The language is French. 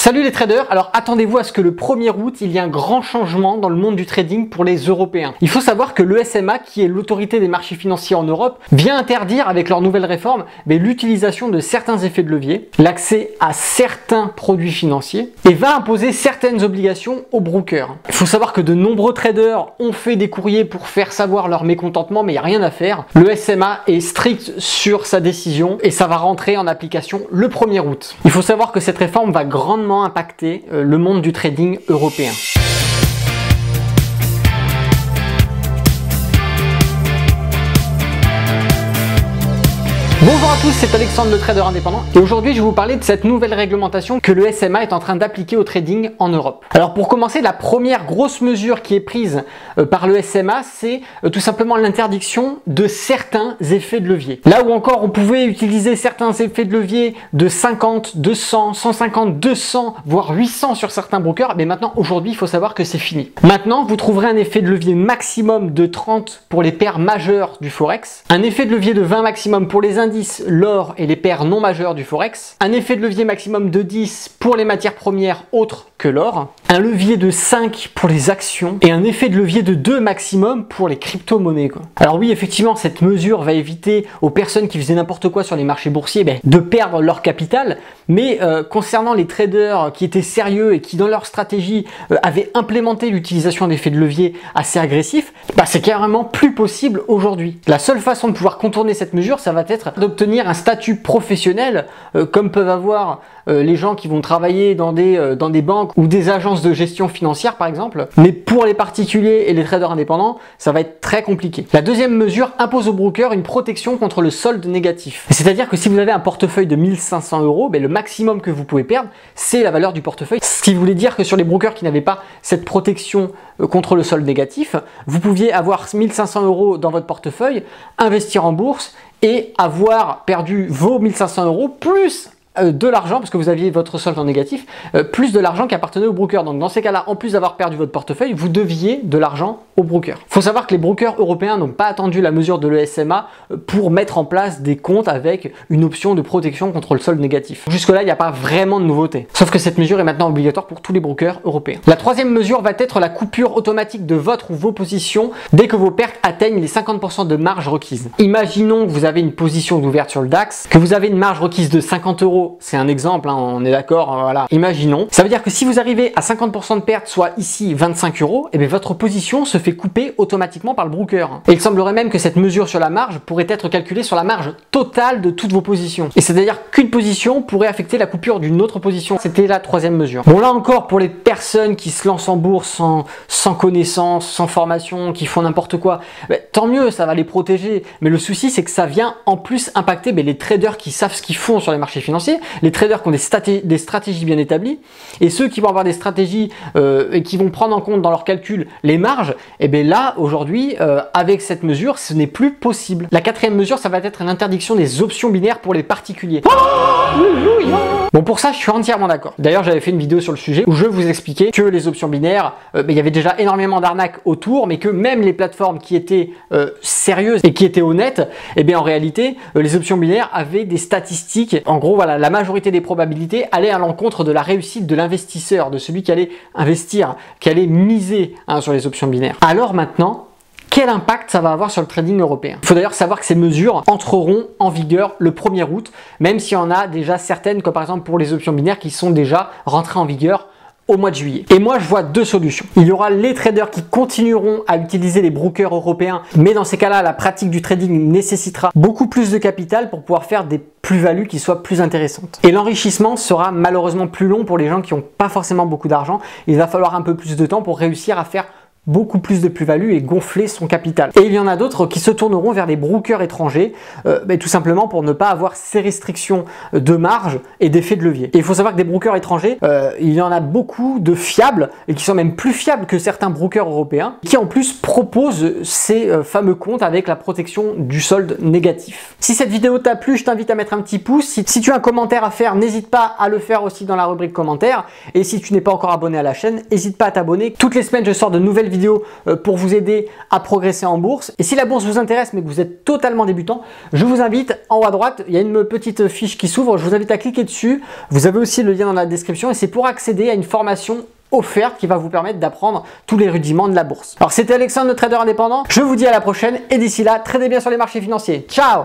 Salut les traders, alors attendez-vous à ce que le 1er août, il y ait un grand changement dans le monde du trading pour les Européens. Il faut savoir que l'ESMA, qui est l'autorité des marchés financiers en Europe, vient interdire avec leur nouvelle réforme l'utilisation de certains effets de levier, l'accès à certains produits financiers et va imposer certaines obligations aux brokers. Il faut savoir que de nombreux traders ont fait des courriers pour faire savoir leur mécontentement, mais il n'y a rien à faire. L'ESMA est strict sur sa décision et ça va rentrer en application le 1er août. Il faut savoir que cette réforme va grandement impacter le monde du trading européen. Bonjour à tous, c'est Alexandre le trader indépendant et aujourd'hui je vais vous parler de cette nouvelle réglementation que le SMA est en train d'appliquer au trading en Europe. Alors pour commencer, la première grosse mesure qui est prise par le SMA, c'est tout simplement l'interdiction de certains effets de levier. Là où encore on pouvait utiliser certains effets de levier de 50, 200, 150, 200, voire 800 sur certains brokers, mais maintenant aujourd'hui il faut savoir que c'est fini. Maintenant vous trouverez un effet de levier maximum de 30 pour les paires majeures du Forex, un effet de levier de 20 maximum pour les indices, l'or et les paires non majeures du Forex, un effet de levier maximum de 10 pour les matières premières autres que l'or, un levier de 5 pour les actions et un effet de levier de 2 maximum pour les crypto-monnaies. Alors oui, effectivement, cette mesure va éviter aux personnes qui faisaient n'importe quoi sur les marchés boursiers de perdre leur capital, mais concernant les traders qui étaient sérieux et qui dans leur stratégie avaient implémenté l'utilisation d'effets de levier assez agressifs, c'est carrément plus possible aujourd'hui. La seule façon de pouvoir contourner cette mesure, ça va être d'obtenir un statut professionnel comme peuvent avoir les gens qui vont travailler dans des banques ou des agences de gestion financière par exemple. Mais pour les particuliers et les traders indépendants, ça va être très compliqué. La deuxième mesure impose aux brokers une protection contre le solde négatif. C'est-à-dire que si vous avez un portefeuille de 1500 €, le maximum que vous pouvez perdre, c'est la valeur du portefeuille. Ce qui voulait dire que sur les brokers qui n'avaient pas cette protection contre le solde négatif, vous pouviez avoir 1500 € dans votre portefeuille, investir en bourse et avoir perdu vos 1500 € plus de l'argent, parce que vous aviez votre solde en négatif, plus de l'argent qui appartenait au broker. Donc dans ces cas-là, en plus d'avoir perdu votre portefeuille, vous deviez de l'argent au broker. Il faut savoir que les brokers européens n'ont pas attendu la mesure de l'ESMA pour mettre en place des comptes avec une option de protection contre le solde négatif. Jusque-là, il n'y a pas vraiment de nouveauté. Sauf que cette mesure est maintenant obligatoire pour tous les brokers européens. La troisième mesure va être la coupure automatique de votre ou vos positions dès que vos pertes atteignent les 50% de marge requise. Imaginons que vous avez une position ouverte sur le DAX, que vous avez une marge requise de 50 €. C'est un exemple, on est d'accord, voilà. Imaginons. Ça veut dire que si vous arrivez à 50% de perte, soit ici 25 €, votre position se fait couper automatiquement par le broker. Et il semblerait même que cette mesure sur la marge pourrait être calculée sur la marge totale de toutes vos positions. Et c'est-à-dire qu'une position pourrait affecter la coupure d'une autre position. C'était la troisième mesure. Bon, là encore, pour les personnes qui se lancent en bourse sans connaissance, sans formation, qui font n'importe quoi, tant mieux, ça va les protéger. Mais le souci, c'est que ça vient en plus impacter les traders qui savent ce qu'ils font sur les marchés financiers, les traders qui ont des stratégies bien établies, et ceux qui vont avoir des stratégies et qui vont prendre en compte dans leurs calculs les marges, là aujourd'hui avec cette mesure ce n'est plus possible. La quatrième mesure, ça va être l'interdiction des options binaires pour les particuliers. Bon, pour ça je suis entièrement d'accord. D'ailleurs j'avais fait une vidéo sur le sujet où je vous expliquais que les options binaires, il y avait déjà énormément d'arnaques autour, mais que même les plateformes qui étaient sérieuses et qui étaient honnêtes, en réalité les options binaires avaient des statistiques. En gros voilà, la majorité des probabilités allaient à l'encontre de la réussite de l'investisseur, de celui qui allait investir, qui allait miser sur les options binaires. Alors maintenant, quel impact ça va avoir sur le trading européen? Il faut d'ailleurs savoir que ces mesures entreront en vigueur le 1er août, même s'il y en a déjà certaines, comme par exemple pour les options binaires, qui sont déjà rentrées en vigueur au mois de juillet. Et moi je vois deux solutions. Il y aura les traders qui continueront à utiliser les brokers européens, mais dans ces cas-là, la pratique du trading nécessitera beaucoup plus de capital pour pouvoir faire des plus-values qui soient plus intéressantes. Et l'enrichissement sera malheureusement plus long pour les gens qui n'ont pas forcément beaucoup d'argent. Il va falloir un peu plus de temps pour réussir à faire beaucoup plus de plus-value et gonfler son capital. Et il y en a d'autres qui se tourneront vers des brokers étrangers, tout simplement pour ne pas avoir ces restrictions de marge et d'effet de levier. Et il faut savoir que des brokers étrangers, il y en a beaucoup de fiables et qui sont même plus fiables que certains brokers européens, qui en plus proposent ces fameux comptes avec la protection du solde négatif. Si cette vidéo t'a plu, je t'invite à mettre un petit pouce. Si tu as un commentaire à faire, n'hésite pas à le faire aussi dans la rubrique commentaires. Et si tu n'es pas encore abonné à la chaîne, n'hésite pas à t'abonner. Toutes les semaines, je sors de nouvelles vidéos vidéo pour vous aider à progresser en bourse. Et si la bourse vous intéresse mais que vous êtes totalement débutant, je vous invite en haut à droite, il y a une petite fiche qui s'ouvre, je vous invite à cliquer dessus. Vous avez aussi le lien dans la description et c'est pour accéder à une formation offerte qui va vous permettre d'apprendre tous les rudiments de la bourse. Alors c'était Alexandre, le trader indépendant. Je vous dis à la prochaine et d'ici là, tradez bien sur les marchés financiers. Ciao!